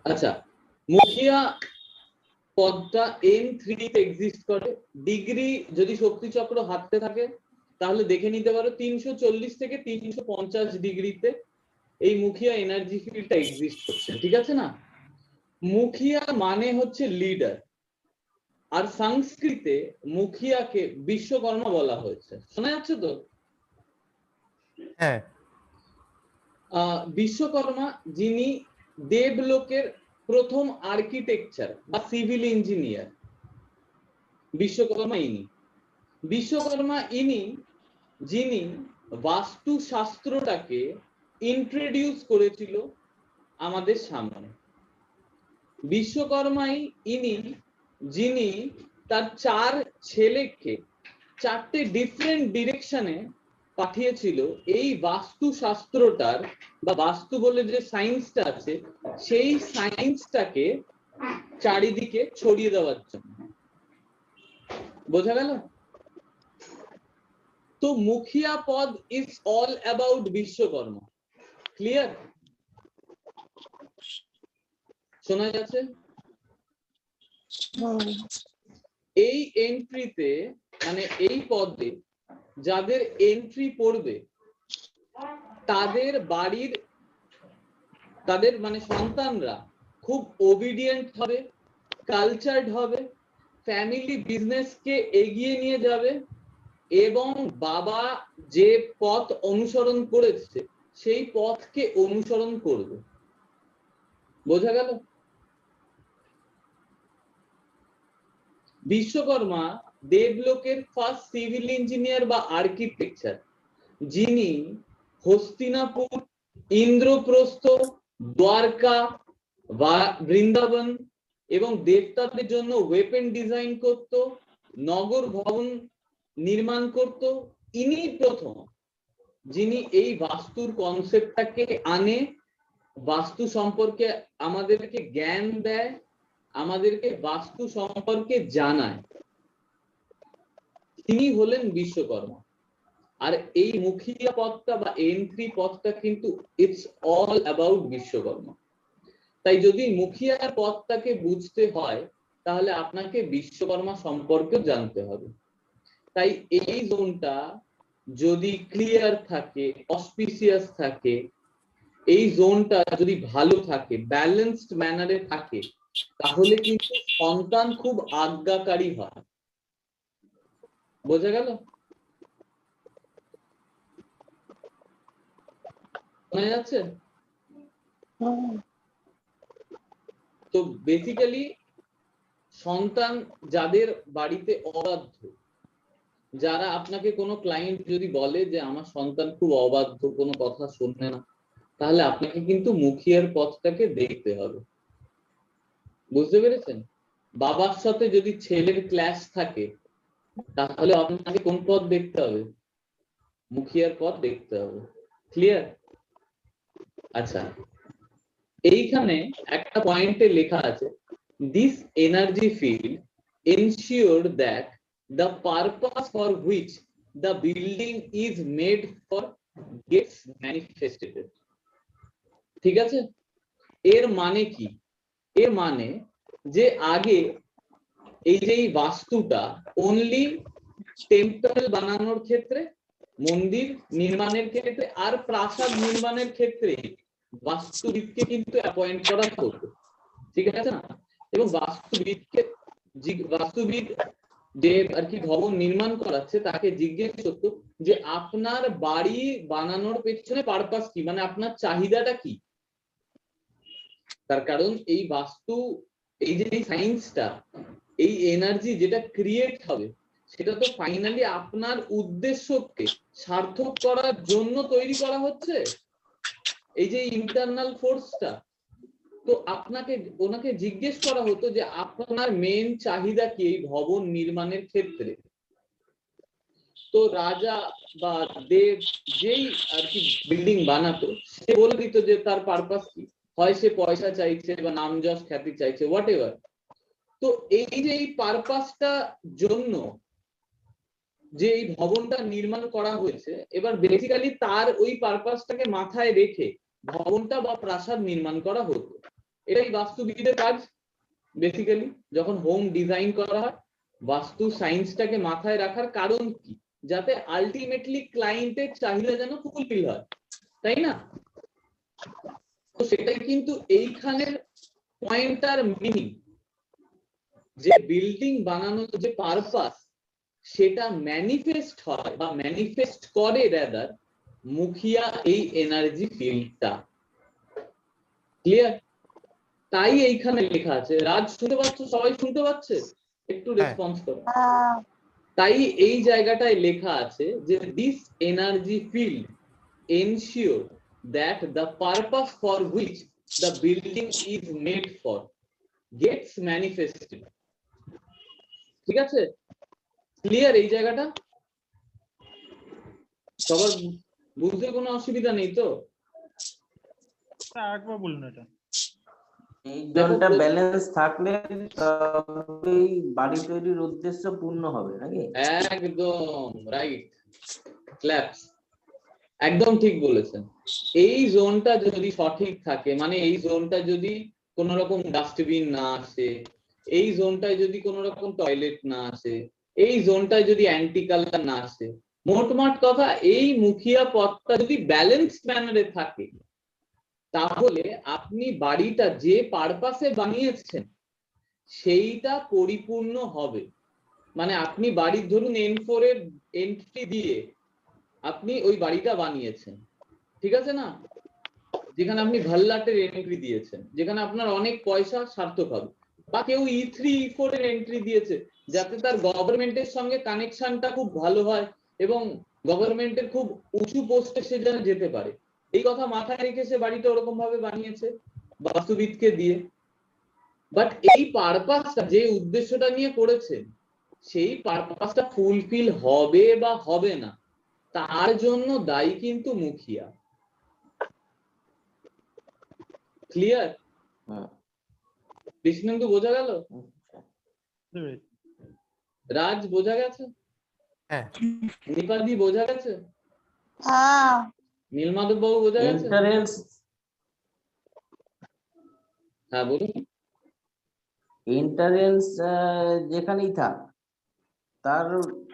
আচ্ছা, মুখিয়া পদটা N3 তে এক্সিস্ট করে। ডিগ্রি যদি শক্তি চক্র হাতে থাকে তাহলে দেখে নিতে পারো 340 থেকে 350 ডিগ্রিতে এই মুখিয়া এনার্জি ফিল্ডটা এক্সিস্ট করছে, ঠিক আছে না? মুখিয়া মানে হচ্ছে লিডার, আর সংস্কৃতে মুখিয়াকে বিশ্বকর্মা বলা হয়েছে। শোনা যাচ্ছে তো? হ্যাঁ। বিশ্বকর্মা যিনি দেবলোকের প্রথম আর্কিটেকচার বা সিভিল ইঞ্জিনিয়ার, বিশ্বকর্মা ইনি। বিশ্বকর্মা ইনি যিনি বাস্তুশাস্ত্রটাকে ইন্ট্রোডিউস করেছিল আমাদের সামনে। বিশ্বকর্মাই ইনি যিনি তার 4 ছেলেকে 4টে ডিফারেন্ট ডিরেকশনে পাঠিয়েছিল এই বাস্তুশাস্ত্রটার বা বাস্তু বলে যে সায়েন্সটা আছে সেই সায়েন্সটাকে চারিদিকে ছড়িয়ে দেওয়ার জন্য। বোঝা গেল? তো মুখিয়া পদ is all about Vishwakarma. Clear? শোনা যাচ্ছে? এই এন্ট্রিতে মানে এই পদে যাদের এন্ট্রি পড়বে তাদের বাড়ির তাদের মানে সন্তানরা খুব ওবিডিয়েন্ট হবে, কালচারড হবে, ফ্যামিলি বিজনেসকে এগিয়ে নিয়ে যাবে এবং বাবা যে পথ অনুসরণ করেছে সেই পথকে অনুসরণ করবে। বোঝা গেল? বিশ্বকর্মা দেবলোকের ফার্স্ট সিভিল ইঞ্জিনিয়ার বা আর্কিটেকচার, যিনি হস্তিনাপুর, ইন্দ্রপ্রস্থ, দ্বারকা বা বৃন্দাবন এবং দেবতাদের জন্য ওয়েপেন ডিজাইন করত, নগর ভবন নির্মাণ করত। ইনি প্রথম যিনি এই বাস্তুর কনসেপ্টটাকে আনে, বাস্তু সম্পর্কে আমাদেরকে জ্ঞান দেয়, আমাদেরকে বাস্তু সম্পর্কে জানায়। তিনি হলেন বিশ্বকর্মা। আর এই মুখিয়া পদটা বা N3 পদটা কিন্তু ইটস অল অ্যাবাউট বিশ্বকর্মা। তাই যদি মুখিয়ার পদটাকে বুঝতে হয় তাহলে আপনাকে বিশ্বকর্মা সম্পর্কে জানতে হবে। তাই এই জোনটা যদি ক্লিয়ার থাকে, অসপিসিয়াস থাকে, এই জোনটা যদি ভালো থাকে, ব্যালেন্সড ম্যানারে থাকে, তাহলে কিন্তু সন্তান খুব আজ্ঞাকারী হয়। বোঝা গেল? শোনা যাচ্ছে? তো বেসিক্যালি সন্তান যাদের বাড়িতে অবাধ্য, যারা আপনাকে কোনো ক্লায়েন্ট যদি বলে যে আমার সন্তান খুব অবাধ্য, কোনো কথা শুনবে না, তাহলে আপনাকে কিন্তু মুখিয়ার পথটাকে দেখতে হবে। বুঝতে পেরেছেন? বাবার সাথে যদি ছেলের ক্ল্যাশ থাকে তাহলে আপনাকে কোন পথ দেখতে হবে? মুখিয়ার পথ দেখতে হবে। ক্লিয়ার? আচ্ছা, এইখানে একটা পয়েন্টে লেখা আছে, this energy field ensure that the purpose for which the building is made for gets manifested. ঠিক আছে? এর মানে কি? এর মানে যে আগে এই যে বাস্তুটা অনলি টেম্পল বানানোর ক্ষেত্রে, মন্দির নির্মাণের ক্ষেত্রে আর প্রাসাদ নির্মাণের ক্ষেত্রে বাস্তুবিদকে কিন্তু অ্যাপয়েন্ট করা হতো, ঠিক আছে না? এবং বাস্তুবিদ যে আর কি ভবন নির্মাণ করাচ্ছে তাকে জিজ্ঞেস করতো যে আপনার বাড়ি বানানোর পেছনে পারপাস কি, মানে আপনার চাহিদাটা কি। তার কারণ এই বাস্তু, এই যে সায়েন্সটা, এই এনার্জি যেটা ক্রিয়েট হবে সেটা তো ফাইনালি আপনার উদ্দেশ্যকে সার্থক করার জন্য তৈরি করা হচ্ছে, এই যে ইন্টারনাল ফোর্সটা। তো ওনাকে জিজ্ঞেস করা হতো যে আপনার মেন চাহিদা কি এই ভবন নির্মাণের ক্ষেত্রে। তো রাজা বা দেব যেই আর কি বিল্ডিং বানাতো সে বলে দিত যে তার পারপাস কি, হয় সে পয়সা চাইছে বা নাম যশ খ্যাতি চাইছে, হোয়াট এভার। তো এই যে এই পারপাসটা জন্য যে এই ভবনটা নির্মাণ করা হয়েছে, এবার বেসিক্যালি তার ওই পারপাসটাকে মাথায় রেখে ভবনটা বা প্রাসাদ নির্মাণ করা হতো। এটাই বাস্তুবিদের কাজ বেসিক্যালি। যখন হোম ডিজাইন করা হয়, বাস্তু সায়েন্সটাকে মাথায় রাখার কারণ কি, যাতে আলটিমেটলি ক্লায়েন্টের চাহিদা যেন ফুলফিল হয়, তাই না? তো সেটাই কিন্তু এইখানের পয়েন্টার মিনিং, যে বিল্ডিং বানানোর যে পারপাস সেটা ম্যানিফেস্ট হয় বা ম্যানিফেস্ট করে রাদার মুখিয়া এই এনার্জি ফিল্ডটা। ক্লিয়ার? তাই এইখানে লেখা আছে। রাজ শুনতে পাচ্ছ? সবাই শুনতে পাচ্ছে? একটু রেসপন্স করো। তাই এই জায়গাটায় লেখা আছে যে this energy field ensure that the purpose for which the building is made for gets manifested. ঠিক আছে? ক্লিয়ার এই জায়গাটা? সবার বুঝতে কোনো অসুবিধা নেই তো? আরেকবার বলুন এটা। এই জোনটা ব্যালেন্স থাকলে তবেই বাড়ি তৈরির উদ্দেশ্য পূর্ণ হবে নাকি? একদম রাইট, ক্ল্যাপস। একদম ঠিক বলেছেন। এই জোনটা যদি সঠিক থাকে, মানে এই জোনটা যদি কোন রকম ডাস্টবিন না আসে, এই জোনটায় যদি কোন রকম টয়লেট না আসে, এই জোনটায় যদি অ্যান্টি কালার না আসে, মোটমাট কথা এই মুখিয়া পথটা যদি ব্যালেন্সড ম্যানারে থাকে, তাহলে আপনি বাড়িটা যে পারপাসে বানিয়েছেন সেইটা পরিপূর্ণ হবে। মানে আপনি বাড়ির ধরুন N4 এর এন্ট্রি দিয়ে আপনি ওই বাড়িটা বানিয়েছেন, ঠিক আছে না? যেখানে আপনি ভাল্লাটের এন্ট্রি দিয়েছেন, যেখানে আপনার অনেক পয়সা সার্থক হবে। বা কেউ E3 E4 এর এন্ট্রি দিয়েছে যাতে তার গভর্নমেন্টের সঙ্গে কানেকশনটা খুব ভালো হয় এবং গভর্নমেন্টের খুব উঁচু পোস্টে সে যেন যেতে পারে, এই কথা মাথায় রেখে সে বাড়িটা ওরকম ভাবে বানিয়েছে বাস্তুবিদকে দিয়ে। বাট এই পারপাসটা, যে উদ্দেশ্যটা নিয়ে করেছেন, সেই পারপাসটা ফুলফিল হবে বা হবে না, তার জন্য দায়ী কিন্তু মুখিয়া। ক্লিয়ার? কৃষ্ণেন্দু বোঝা গেল? রাজ বোঝা গেছে? হ্যাঁ। নিপাদি বোঝা গেছে? হ্যাঁ। নীলমাধব বাবু বোঝা গেছে? এন্ট্রান্স হ্যাঁ বলুন। এন্ট্রান্স যেখানেই থাক, তার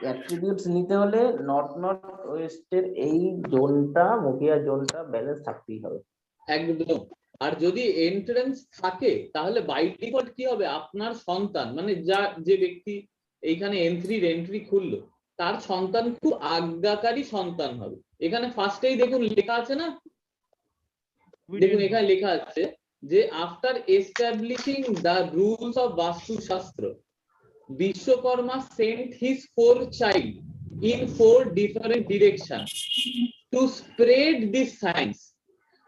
অ্যাট্রিবিউটস নিতে হলে নর্থ নর্থ ওয়েস্টের এই জোনটা, মুখিয়া জোনটা ব্যালেন্স থাকতেই হবে। একদম। আর যদি এন্ট্রান্স থাকে তাহলে বাই ডিফল্ট কি হবে, আপনার সন্তান, মানে যে ব্যক্তি এইখানে এন্ট্রি খুললো, তার সন্তান খুব আজ্ঞাকারী সন্তান হবে। এখানে ফার্স্টেই দেখুন লেখা আছে না, দেখুন এখানে লেখা আছে যে after establishing the rules of Vastushastra, Vishwakarma sent his 4 child in 4 different direction to spread this science.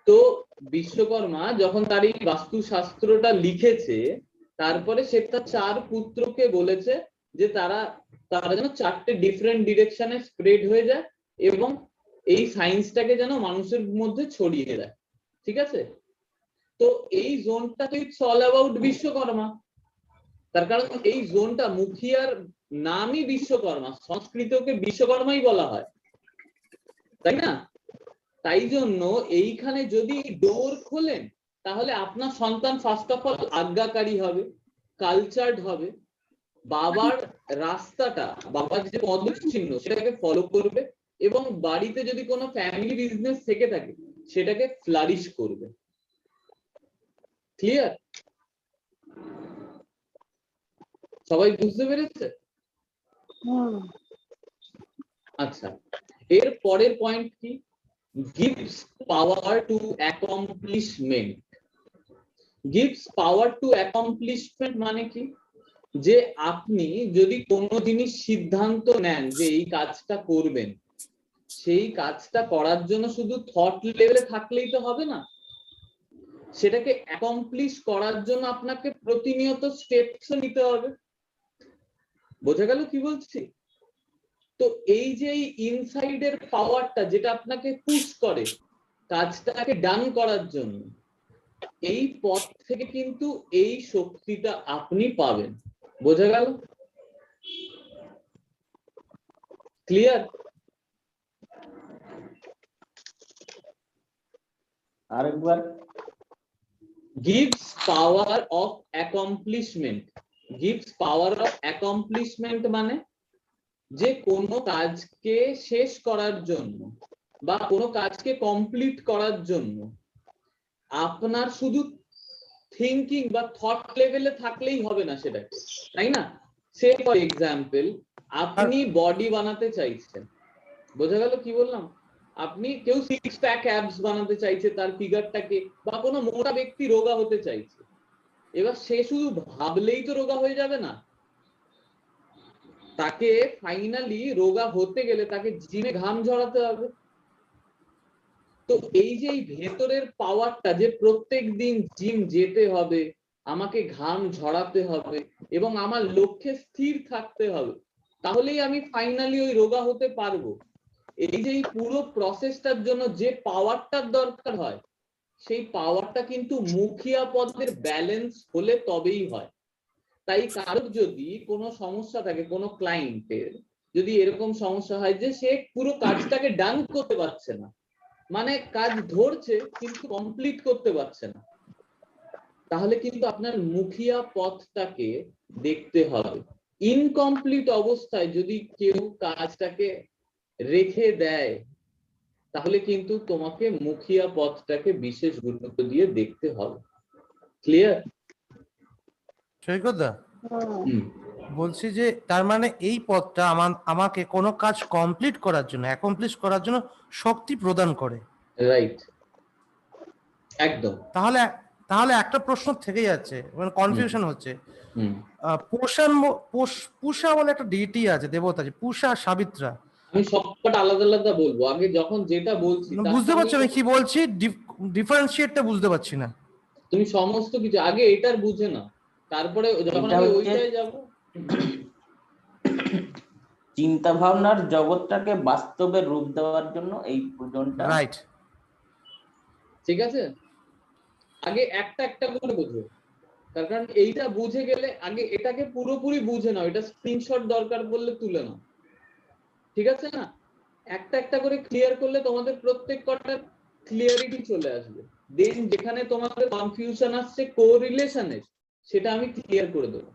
তো বিশ্বকর্মা যখন তার এই বাস্তুশাস্ত্রটা লিখেছে, তারপরে সে তার 4 পুত্রকে বলেছে যে তারা যেন 4টে ডিফারেন্ট ডিরেকশনে স্প্রেড হয়ে যায় এবং এই সায়েন্সটাকে যেন মানুষের মধ্যে ছড়িয়ে দেয়। ঠিক আছে? তো এই জোনটা তো ইটস অল অ্যাবাউট বিশ্বকর্মা। তার কারণ এই জোনটা, মুখিয়ার নামই বিশ্বকর্মা, সংস্কৃতকে বিশ্বকর্মাই বলা হয়, তাই না? তাই জন্য এইখানে যদি ডোর খোলেন, তাহলে আপনার সন্তান ফার্স্ট অফ অল আজ্ঞাকারী হবে, কালচার্ড হবে, বাবার রাস্তাটা, বাবার যে পদচিহ্ন সেটাকে ফলো করবে এবং বাড়িতে যদি কোনো ফ্যামিলি বিজনেস থেকে থাকে সেটাকে ফ্লারিশ করবে। ক্লিয়ার? সবাই বুঝতে পেরেছে? আচ্ছা, এর পরের পয়েন্ট কি? gives power to accomplishment. gives power to accomplishment মানে কি, যে আপনি যদি কোনো জিনিস সিদ্ধান্ত নেন যে এই কাজটা করবেন, সেই কাজটা করার জন্য শুধু থট লেভেলে থাকলেই তো হবে না, সেটাকে অ্যাকমপ্লিশ করার জন্য আপনাকে প্রতিনিয়ত স্টেপস নিতে হবে। বোঝা গেল কি বলছি? তো এই যে এই ইনসাইডের পাওয়ারটা যেটা আপনাকে পুশ করে কাজটাকে ডান করার জন্য, এই পথ থেকে কিন্তু এই শক্তিটা আপনি পাবেন। বোঝা গেল? ক্লিয়ার? আরেকবার। gives power of accomplishment. gives power of accomplishment মানে যে কোনো কাজকে শেষ করার জন্য বা কোনো কাজকে কমপ্লিট করার জন্য আপনার শুধু থিংকিং বা থট লেভেলে থাকলেই হবে না সেটাকে, তাই না? সে ফর এক্সাম্পল আপনি বডি বানাতে চাইছেন, বোঝা গেল কি বললাম? আপনি কেউ সিক্স প্যাক অ্যাবস বানাতে চাইছে তার ফিগারটাকে, বা কোনো মোটা ব্যক্তি রোগা হতে চাইছে, এবার সে শুধু ভাবলেই তো রোগা হয়ে যাবে না, তাকে ফাইনালি রোগা হতে গেলে তাকে জিমে ঘাম ঝরাতে হবে। তো এই যে এই ভেতরের পাওয়ারটা যে প্রত্যেক দিন জিম যেতে হবে, আমাকে ঘাম ঝরাতে হবে এবং আমার লক্ষ্যে স্থির থাকতে হবে, তাহলেই আমি ফাইনালি ওই রোগা হতে পারবো। এই যে এই পুরো প্রসেসটার জন্য যে পাওয়ারটার দরকার হয়, সেই পাওয়ারটা কিন্তু মুখিয়া পদের ব্যালেন্স হলে তবেই হয়। তাই কারোর যদি কোনো সমস্যা থাকে, কোনো ক্লায়েন্টের যদি এরকম সমস্যা হয় যে সে পুরো কাজটাকে ডান করতে পারছে না, মানে কাজ ধরছে কিন্তু কমপ্লিট করতে পারছে না, তাহলে কিন্তু আপনার মুখিয়া পথটাকে দেখতে হবে। ইনকমপ্লিট অবস্থায় যদি কেউ কাজটাকে রেখে দেয়, তাহলে কিন্তু তোমাকে মুখিয়া পথটাকে বিশেষ গুরুত্ব দিয়ে দেখতে হবে। ক্লিয়ার? সৈকতদা, হুম। বলছি যে তার মানে এই পথটা আমাকে কোনো কাজ কমপ্লিট করার জন্য, অ্যাকমপ্লিশ করার জন্য শক্তি প্রদান করে। রাইট, একদম। তাহলে তাহলে একটা প্রশ্ন থেকে যাচ্ছে, মানে কনফিউশন হচ্ছে। হুম। পুষা বলে একটা ডিটি আছে, দেবতা আছে, পুষা সাবিত্রা। আমি সবকটা আলাদা আলাদা বলবো, আগে যখন যেটা বলছি বুঝতে পারছো আমি কি বলছি? ডিফারেন্সিয়েটটা বুঝতে পারছি না। তুমি সমস্ত কিছু আগে এটার বুঝে না, তারপরে যখন আমি ওইটায় যাব। চিন্তা ভাবনার জগৎটাকে বাস্তবে রূপ দেওয়ার জন্য এই পূজনটা। রাইট, ঠিক আছে, আগে একটা একটা করে বুঝো, তার কারণ এইটা বুঝে গেলে আগে এটাকে পুরোপুরি বুঝে নাও, এটা স্ক্রিনশট দরকার পড়লে তুলে নাও, ঠিক আছে না? একটা একটা করে ক্লিয়ার করলে তোমাদের প্রত্যেক কটার ক্লিয়ারিটি চলে আসবে। দেন যেখানে তোমাদের কনফিউশন আসছে কোরিলেশনের, সেটা আমি ক্লিয়ার করে দেবো,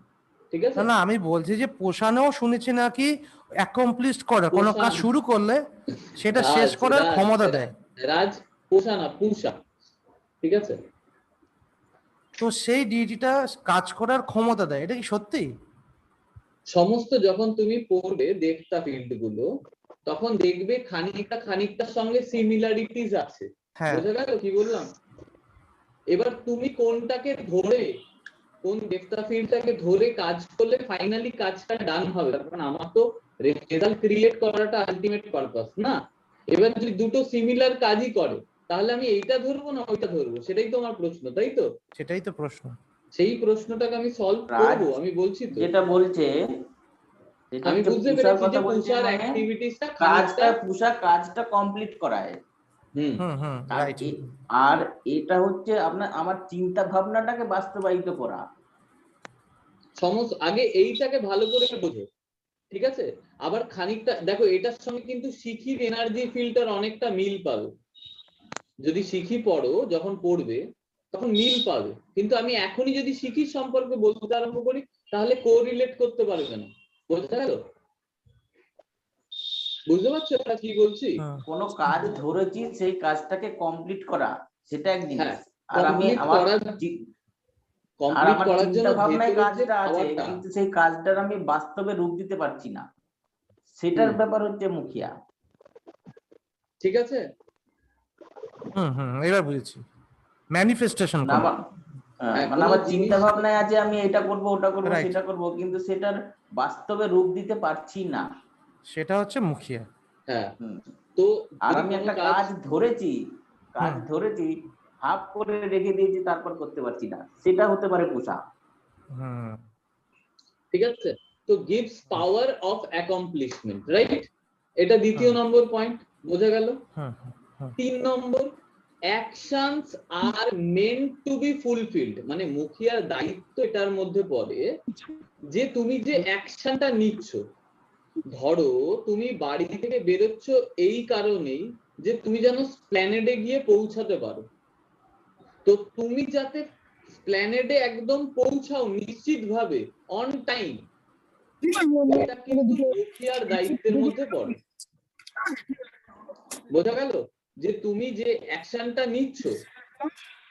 ঠিক আছে? না আমি বলছি যে পোষানেও শুনেছি নাকি অ্যাকমপ্লিশ করা, কোনো কাজ শুরু করলে সেটা শেষ করার ক্ষমতা দেয়। রাজ, পোষা না, পুষা, ঠিক আছে? তো সেই ডিটিটা কাজ করার ক্ষমতা দেয়, এটা কি সত্যি? সমস্ত যখন তুমি পড়বে দেবতা ফিল্ড গুলো, তখন দেখবে খানিকটার সঙ্গে সিমিলারিটিস আছে। বোঝা গেল কি বললাম? এবার তুমি কোনটাকে ধরে, কোন দেবতা ফিল্ডটাকে ধরে কাজ করলে ফাইনালি কাজটা ডান হবে, কারণ আমার তো রেজাল্ট ক্রিয়েট করাটা আলটিমেট পারপাস না। এবার যদি দুটো সিমিলার কাজই করে, তাহলে আমি এইটা ধরবো না ওইটা ধরবো, সেটাই তো আমার প্রশ্ন, তাই তো? সেটাই তো প্রশ্ন। সেই প্রশ্নটাকে আমি সলভ করব, আমি বলছি তো। যেটা বলছে আমি বুঝতে পেরেছি যে পুষার অ্যাক্টিভিটিসটা কাজটা কমপ্লিট করায়। আর এটা হচ্ছে আমার চিন্তা ভাবনাটাকে বাস্তবায়িত করা। সমস্ত আগে এইটাকে ভালো করে বোঝো, ঠিক আছে? আবার খানিকটা দেখো, এটার সঙ্গে কিন্তু শিখির এনার্জি ফিল্টার অনেকটা মিল পাবে। যদি শিখি পড়ো, যখন পড়বে তখন মিল পাবে, কিন্তু আমি এখনই যদি শিখির সম্পর্কে বলতে আরম্ভ করি, তাহলে কোরিলেট করতে পারবে না। বোঝা গেল? বুঝতে পারছো কি বলছি? কোনো কাজ ধরেছি, সেই কাজটাকে কমপ্লিট করা, সেটা এক জিনিস। আর আমি কমপ্লিট করার জন্য ভাবনায় কাজটা আছে, কিন্তু সেই কাজটার আমি বাস্তবে রূপ দিতে পারছি না, সেটার ব্যাপার হচ্ছে মুখিয়া। ঠিক আছে, এবার বুঝেছি। ম্যানিফেস্টেশন করা, মানে আমার চিন্তা ভাবনায় আছে আমি এটা করব, ওটা করব, সেটা করব, কিন্তু সেটার বাস্তবে রূপ দিতে পারছি না, সেটা হচ্ছে মুখিয়া। হ্যাঁ, তো আর আমি একটা কাজ ধরেছি, হাফ করে রেখে দিয়েছি, তারপর করতে পারছি না, সেটা হতে পারে পোষা। ঠিক আছে, তো gives power of accomplishment, right? এটা দ্বিতীয় নম্বর পয়েন্ট, বোঝা গেল? 3 number, actions are meant to be fulfilled, মানে মুখিয়ার দায়িত্ব এটার মধ্যে পড়ে যে তুমি যে অ্যাকশনটা নিচ্ছ, ধরো তুমি বাড়ি থেকে বেরোচ্ছ এই কারণেই যে তুমি যেন প্ল্যানেটে গিয়ে পৌঁছাতে পারো, তো তুমি যাতে স্প্ল্যানেডে একদম পৌঁছাও নিশ্চিতভাবে অন টাইম, এটা কিন্তু মুখিয়ার দায়িত্বের মধ্যে পড়ে। বোঝা গেল যে তুমি যে অ্যাকশনটা নিচ্ছ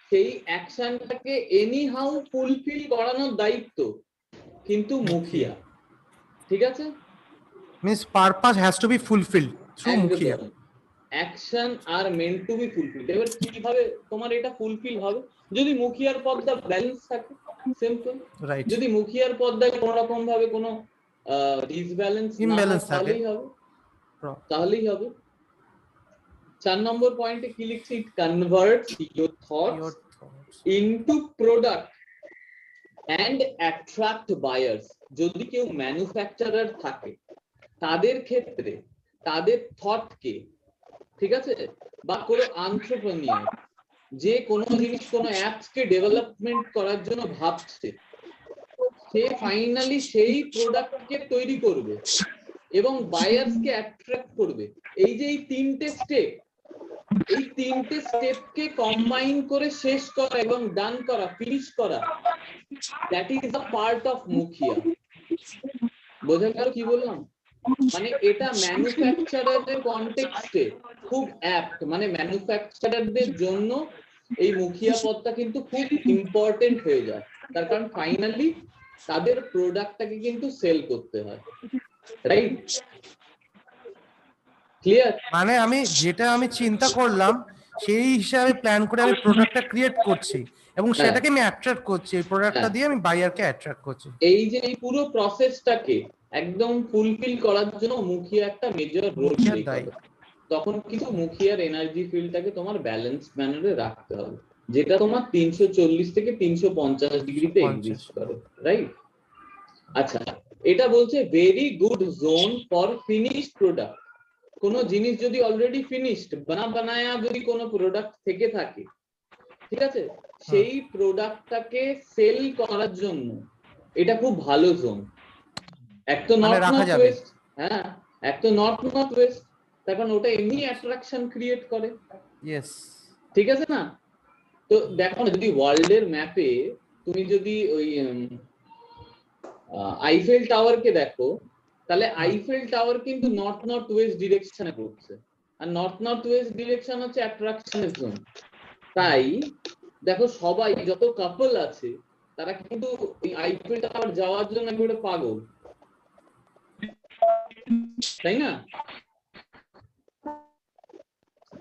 সেই অ্যাকশনটাকে এনি হাউ ফুলফিল করানোর দায়িত্ব কিন্তু মুখিয়া। ঠিক আছে, means purpose has to be fulfilled through মুখিয়া। Action are meant to be fulfilled. এবার কিভাবে তোমার এটা ফুলফিল হবে? যদি মুখিয়ার পদটা ব্যালেন্স থাকে, সিম্পল। রাইট, যদি মুখিয়ার পদটায় কোনো রকম ভাবে কোনো ডিসব্যালেন্স না হয় তাহলেই হবে। 4 নম্বর পয়েন্টে কি লিখছি? It converts your thoughts into product and attract buyers. যদি কেউ ম্যানুফ্যাকচারার থাকে তাদের ক্ষেত্রে তাদের থটকে, ঠিক আছে, বা কোনো এন্টারপ্রেনিউর যে কোনো জিনিস কোনো অ্যাপসকে ডেভেলপমেন্ট করার জন্য ভাবছে, সে ফাইনালি সেই প্রোডাক্টকে তৈরি করবে এবং বায়ার্সকে অ্যাট্রাক্ট করবে। এই যে এই তিনটে স্টেপ, এই তিনটে স্টেপকে কম্বাইন করে শেষ করা এবং ডান করা, ফিনিশ করা, that is a part of mukhiya. বোঝা গেল কি বললাম? মানে এটা ম্যানুফ্যাকচারারদের কনটেক্সটে খুব অ্যাপ্ট, মানে ম্যানুফ্যাকচারারদের জন্য এই মুখিয়া পদটা কিন্তু খুব ইম্পর্টেন্ট হয়ে যায়। তার কারণ ফাইনালি তাদের প্রোডাক্টটাকে কিন্তু সেল করতে হয়, রাইট? ক্লিয়ার? মানে আমি যেটা আমি চিন্তা করলাম সেই হিসাবে প্ল্যান করে আমি প্রোডাক্টটা ক্রিয়েট করছি এবং সেটাকে আমি অ্যাট্রাক্ট করছি, এই প্রোডাক্টটা দিয়ে আমি বায়ারকে অ্যাট্রাক্ট করছি। এই যে এই পুরো প্রসেসটাকে একদম ফুলফিল করার জন্য মুখিয়া একটা মেজর রোল প্লে করে। তখন কিন্তু মুখিয়ার এনার্জি ফিল্ডটাকে তোমার ব্যালেন্স ম্যানারে রাখতে হবে, যেটা তোমার 340 থেকে 350 ডিগ্রিতে এক্সিস্ট করে, রাইট? আচ্ছা, এটা বলছে very good zone for finished product. কোনো জিনিস যদি অলরেডি ফিনিশড বানায়া যদি কোনো প্রোডাক্ট থেকে থাকে, ঠিক আছে, সেই প্রোডাক্টটাকে সেল করার জন্য এটা খুব ভালো জোন। এক তো নর্থ নর্থ ওয়েস্ট, হ্যাঁ, এক তো নর্থ নর্থ ওয়েস্ট, তার কারণ ওটা এমনি অ্যাট্রাকশন ক্রিয়েট করে। ইয়েস, ঠিক আছে না? তো দেখো না, যদি ওয়ার্ল্ডের ম্যাপে তুমি যদি ওই আইফেল টাওয়ারকে দেখো, তাহলে আইফেল টাওয়ার কিন্তু নর্থ নর্থ ওয়েস্ট ডিরেকশনে পড়ছে, আর নর্থ নর্থ ওয়েস্ট ডিরেকশন হচ্ছে অ্যাট্রাকশনের জোন। তাই দেখো সবাই যত কাপল আছে তারা কিন্তু এই আইফেল টাওয়ার যাওয়ার জন্য একেবারে পাগল, তাই না?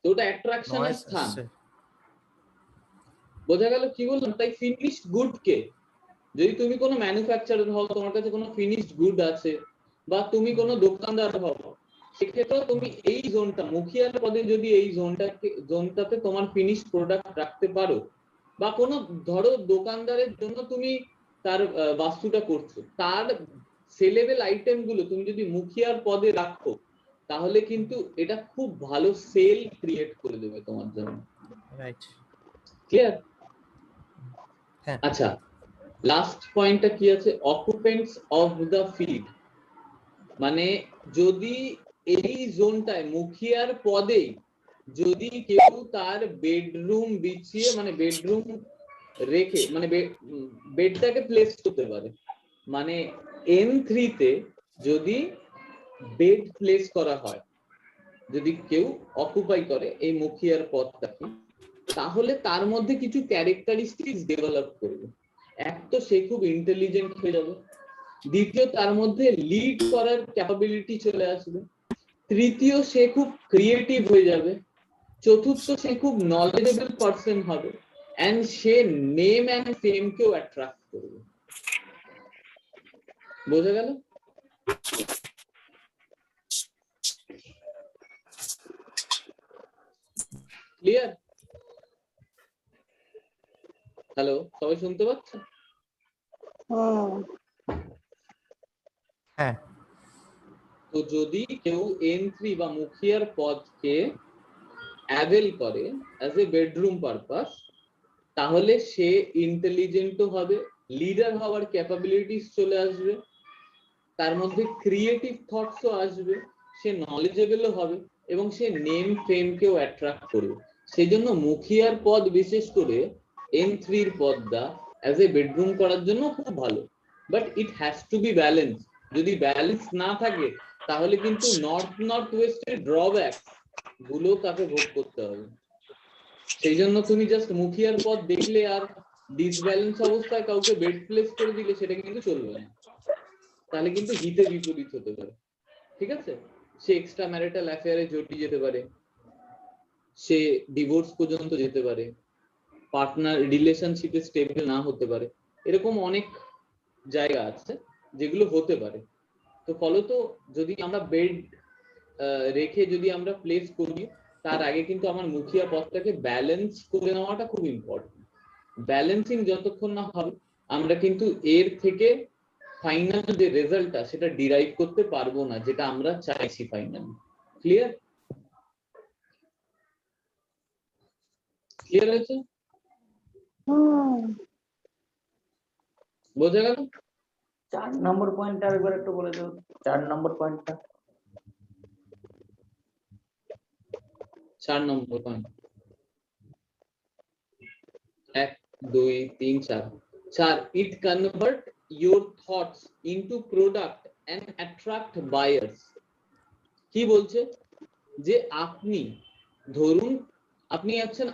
তো ওটা অ্যাট্রাকশনের স্থান। বোঝা গেল কি বললাম? তাই ফিনিশড গুড কে, যদি তুমি কোনো ম্যানুফ্যাকচারার হও, তোমার কাছে কোনো ফিনিশড গুড আছে, বা তুমি কোনো দোকানদার হও, সেক্ষেত্রে তুমি এই জোনটা মুখিয়ার পদে যদি এই জোনটাতে তোমার ফিনিশড প্রোডাক্ট রাখতে পারো, বা কোনো ধরো দোকানদারের জন্য তুমি তার বাস্তুটা করছো, তার সেলেবল আইটেম গুলো তুমি যদি মুখিয়ার পদে রাখো, তাহলে কিন্তু এটা খুব ভালো সেল ক্রিয়েট করে দেবে তোমার জন্য, রাইট? ক্লিয়ার? হ্যাঁ। আচ্ছা, লাস্ট পয়েন্টটা কি আছে? অকুপেন্টস অফ দ্য ফিল্ড। মানে যদি এই জোনটায় মুখিয়ার পদে যদি কেউ তার বেডরুম বিছিয়ে, মানে বেডরুম রেখে, মানে বেডটাকে প্লেস করতে পারে, মানে N3 তে যদি বেড প্লেস করা হয়, যদি কেউ অকুপাই করে এই মুখিয়ার পদটাকে, তাহলে তার মধ্যে কিছু ক্যারেক্টারিস্টিক্স ডেভেলপ করবে। এক তো সে খুব ইন্টেলিজেন্ট হয়ে যাবে, দ্বিতীয় তার মধ্যে লিড করার ক্যাপাবিলিটি চলে আসবে, তৃতীয় সে খুব ক্রিয়েটিভ হয়ে যাবে, চতুর্থ সে খুব নলেজেবল পারসন হবে, এন্ড সে নেম এন্ড ফেম কেও অ্যাট্রাক্ট করবে। বোঝা গেল? ক্লিয়ার? হ্যালো, সবাই শুনতে পাচ্ছেন? হ্যাঁ। তো যদি কেউ N3 বা মুখিয়ার পদকে অ্যাভেল করে অ্যাজ এ বেডরুম পারপাস, তাহলে সে ইন্টেলিজেন্টও হবে, লিডার হওয়ার ক্যাপাবিলিটিস চলে আসবে, তার মধ্যে ক্রিয়েটিভ থটসও আসবে, সে নলেজেবলও হবে, এবং সে নেম ফেমকেও অ্যাট্রাক্ট করবে। সেই জন্য মুখিয়ার পদ, বিশেষ করে N3 এর পদটা অ্যাজ এ বেডরুম করার জন্য খুব ভালো, but it has to be balance. যদি ব্যালেন্স না থাকে তাহলে কিন্তু নর্থ ওয়েস্টের ড্রব্যাক গুলো তাকে ভোগ করতে হবে। সেই জন্য তুমি জাস্ট মুখিয়ার পথ দেখলে আর ডিসব্যালেন্স অবস্থায় কাউকে বেড প্লেস করে দিলে সেটা কিন্তু চলবে না, তাহলে কিন্তু হিতে বিপরীত হতে পারে। ঠিক আছে, সে এক্সট্রা ম্যারিটাল অ্যাফেয়ারে জড়িয়ে যেতে পারে, সে ডিভোর্স পর্যন্ত যেতে পারে, পার্টনার রিলেশনশিপে স্টেবল না হতে পারে, এরকম অনেক জায়গা আছে যেগুলো হতে পারে। তো ফলত যদি আমরা বেড রেখে যদি আমরা প্লেস করি, তার আগে কিন্তু আমার মুখিয়া পথটাকে ব্যালেন্স করে নেওয়াটা খুব ইম্পর্টেন্ট। ব্যালেন্সিং যতক্ষণ না হবে আমরা কিন্তু এর থেকে ফাইনাল যে রেজাল্টটা সেটা ডিরাইভ করতে পারবো না, যেটা আমরা চাইছি ফাইনালি। ক্লিয়ার? ক্লিয়ার হয়েছে? বোঝা গেল? 4 নম্বর পয়েন্টটা একবার একটু বলে দাও। 4 নম্বর পয়েন্টটা। 4 number point 1 2 3 4 4 it convert your thoughts into product and attract buyers। কি বলছে যে আপনি ধরুন আপনি আছেন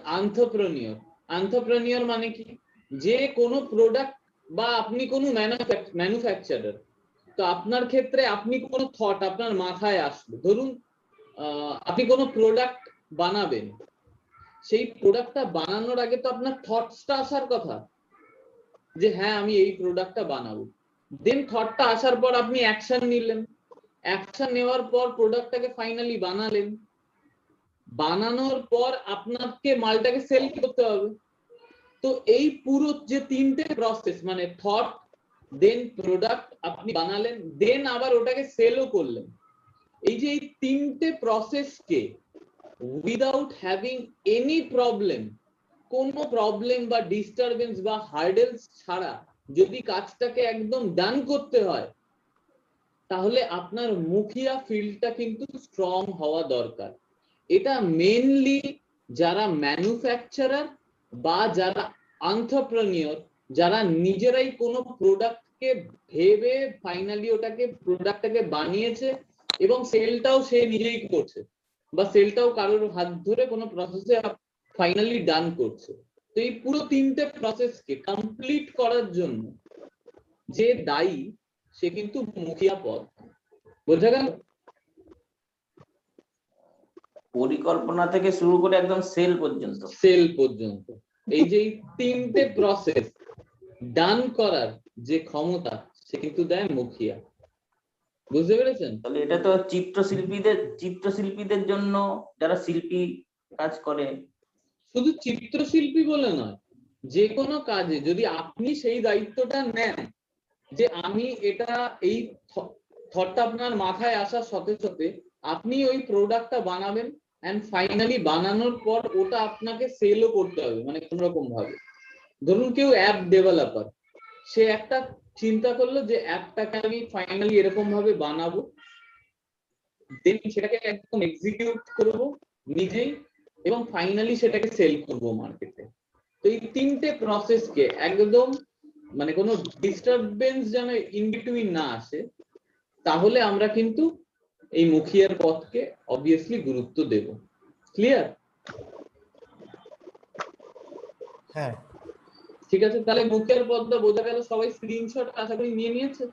এন্টারপ্রেনিউর মানে কি, যে কোনো প্রোডাক্ট বা আপনি কোনো ম্যানুফ্যাকচারার, তো আপনার ক্ষেত্রে আপনি কোনো থট আপনার মাথায় আসলো, ধরুন আপনি কোনো প্রোডাক্ট বানাবেন, সেই প্রোডাক্টটা বানানোর আগে তো আপনার থটসটা আসার কথা যে হ্যাঁ আমি এই প্রোডাক্টটা বানাবো। দেন থটটা আসার পর আপনি অ্যাকশন নিলেন, অ্যাকশন নেওয়ার পর প্রোডাক্টটাকে ফাইনালি বানালেন, বানানোর পর আপনাকে মালটাকে সেল করতে হবে। তো এই পুরো যে তিনটে প্রসেস মানে থট, দেন প্রোডাক্ট আপনি বানালেন, দেন আবার ওটাকে সেলও করলেন, এই যে এই তিনটে প্রসেসকে উইদাউট হ্যাভিং এনি প্রবলেম, কোনো প্রবলেম বা ডিস্টারবেন্স বা হার্ডেলস ছাড়া যদি কাজটাকে একদম ডান করতে হয়, তাহলে আপনার মুখিয়া ফিল্ডটা কিন্তু স্ট্রং হওয়া দরকার। এটা মেইনলি যারা ম্যানুফ্যাকচারার বা যারা এন্টারপ্রেনিউর, যারা নিজেরাই কোনো প্রোডাক্টকে ভেবে ফাইনালি ওটাকে প্রোডাক্টটাকে বানিয়েছে এবং সেলটাও সে নিজেই করছে বা সেলটাও কারোর হাত ধরে কোনো প্রসেসে ফাইনালি ডান করছে। তো এই পুরো তিনটে প্রসেসকে কমপ্লিট করার জন্য যে দায়ী সে কিন্তু মুখিয়া পথ। বোঝা গেল? পরিকল্পনা থেকে শুরু করে একদম সেল পর্যন্ত, এই যে তিনটে প্রসেস ডান করার যে ক্ষমতা সে কিন্তু দেয় মুখিয়া। বুঝতে পেরেছেন? তাহলে এটা তো চিত্রশিল্পীদের জন্য, যারা শিল্পী কাজ করে। শুধু চিত্রশিল্পী বলে নয়, যে কোনো কাজে যদি আপনি সেই দায়িত্বটা নেন যে আমি এটা, এই থটটা আপনার মাথায় আসার সাথে সাথে আপনি ওই প্রোডাক্টটা বানাবেন, এন্ড ফাইনালি বানানোর পর ওটা আপনাকে সেলও করতে হবে, মানে কোন রকম ভাবে। ধরুন কেউ অ্যাপ ডেভেলপার, সে একটা চিন্তা করলো যে অ্যাপটাকে আমি ফাইনালি এরকম ভাবে বানাবো, দেন সেটাকে একদম এক্সিকিউট করব নিজেই এবং ফাইনালি সেটাকে সেল করব মার্কেটে। তো এই তিনটে প্রসেসকে একদম মানে কোনো ডিস্টারবেন্স যেন ইন বিটুইন না আসে, তাহলে আমরা কিন্তু এই মুখিয়ার পথকে অবভিয়াসলি গুরুত্ব দেব। ক্লিয়ার? হ্যাঁ ঠিক আছে, তাহলে মুখিয়ার পথটা বোঝা গেল। সবাই স্ক্রিনশট আশা করি নিয়ে নিয়েছে।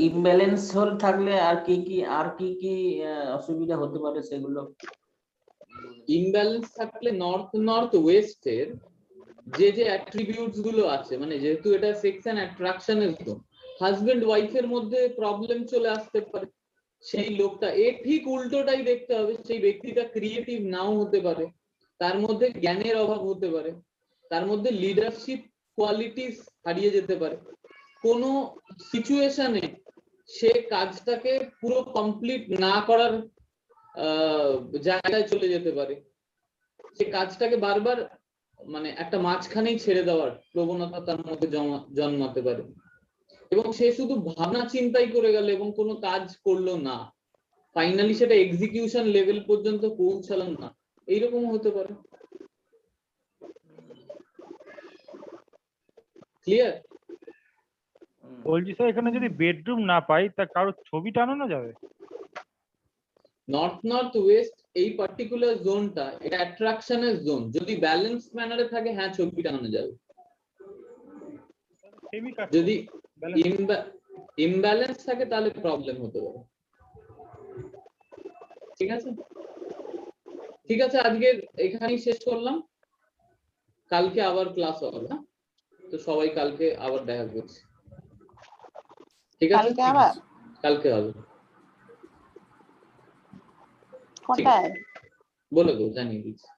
ইমব্যালেন্স হল থাকলে আর কি অসুবিধা হতে পারে সেগুলো? ইমব্যালেন্স থাকলে নর্থ ওয়েস্টের যে অ্যাট্রিবিউটস গুলো আছে, মানে যেহেতু এটা সেক্স এন্ড অ্যাট্রাকশনের জোন, হাজবেন্ড ওয়াইফের মধ্যে প্রবলেম চলে আসতে পারে। সেই লোকটা ঠিক উল্টোটাই দেখতে হবে, সেই ব্যক্তিটা ক্রিয়েটিভ নাও হতে পারে, তার মধ্যে জ্ঞানের অভাব হতে পারে, তার মধ্যে লিডারশিপ কোয়ালিটিস হারিয়ে যেতে পারে, কোনো সিচুয়েশনে সে কাজটাকে পুরো কমপ্লিট না করার জায়গায় চলে যেতে পারে, সে কাজটাকে বারবার মানে একটা মাঝখানেই ছেড়ে দেওয়ার প্রবণতা তার মধ্যে জন্মাতে পারে, এবং সে শুধু ভাবনা চিন্তাই করে গেল এবং কোনো কাজ করলো না, ফাইনালি সেটা এক্সিকিউশন লেভেল পর্যন্ত পৌঁছালো না, এইরকম হতে পারে। ক্লিয়ার? বলছি স্যার এখানে যদি বেডরুম না পাই তা কারোর ছবি টানানো যাবে? নর্থ নর্থ ওয়েস্ট এই পার্টিকুলার জোনটা এটা অ্যাট্রাকশনের জোন, যদি ব্যালেন্স ম্যানারে থাকে হ্যাঁ ছবি টানানো যাবে। যদি ইমব্যালেন্স থাকে তাহলে প্রবলেম হতে পারে। ঠিক আছে, ঠিক আছে, আজকে এখানেই শেষ করলাম, কালকে আবার ক্লাস হবে। হ্যাঁ, তো সবাই কালকে আবার দেখা করছি। ঠিক আছে, কালকে আবার কালকে হবে। কোথায়? বলে দেবো, জানিয়ে দিচ্ছি।